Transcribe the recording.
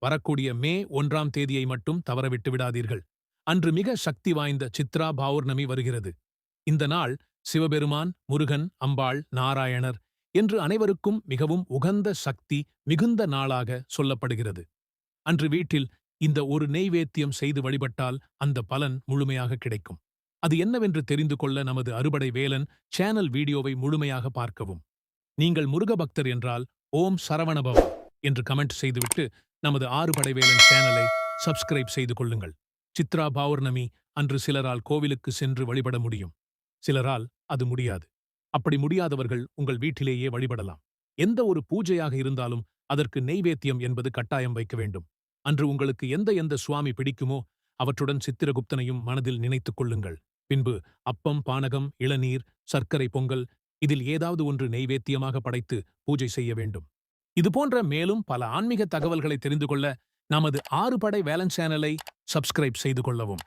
வரக்கூடிய மே 1ஆம் தேதியை மட்டும் தவறவிட்டு விடாதீர்கள். அன்று மிக சக்தி வாய்ந்த சித்ரா பௌர்ணமி வருகிறது. இந்த நாள் சிவபெருமான், முருகன், அம்பாள், நாராயணர் என்று அனைவருக்கும் மிகவும் உகந்த சக்தி மிகுந்த நாளாக சொல்லப்படுகிறது. அன்று வீட்டில் இந்த ஒரு நெய்வேத்தியம் செய்து வழிபட்டால் அந்த பலன் முழுமையாக கிடைக்கும். அது என்னவென்று தெரிந்து கொள்ள நமது அறுபடை வேலன் சேனல் வீடியோவை முழுமையாக பார்க்கவும். நீங்கள் முருக பக்தர் என்றால் ஓம் சரவணபவ என்று கமெண்ட் செய்துவிட்டு நமது ஆறுபடை வேலன் சேனலை சப்ஸ்கிரைப் செய்து கொள்ளுங்கள். சித்ரா பௌர்ணமி அன்று சிலரால் கோவிலுக்கு சென்று வழிபட முடியும். சிலரால் அது முடியாது. அப்படி முடியாதவர்கள் உங்கள் வீட்டிலேயே வழிபடலாம். எந்த ஒரு பூஜையாக இருந்தாலும் அதற்கு நெய்வேத்தியம் என்பது கட்டாயம் வைக்க வேண்டும். அன்று உங்களுக்கு எந்த சுவாமி பிடிக்குமோ அவற்றுடன் சித்திரகுப்தனையும் மனதில் நினைத்துக் கொள்ளுங்கள். பின்பு அப்பம், பானகம், இளநீர், சர்க்கரை பொங்கல் இதில் ஏதாவது ஒன்று நெய்வேத்தியமாக படைத்து பூஜை செய்ய வேண்டும். இதுபோன்ற மேலும் பல ஆன்மீக தகவல்களை தெரிந்து கொள்ள நமது ஆறுபடை வேலன் சேனலை சப்ஸ்கிரைப் செய்து கொள்ளவும்.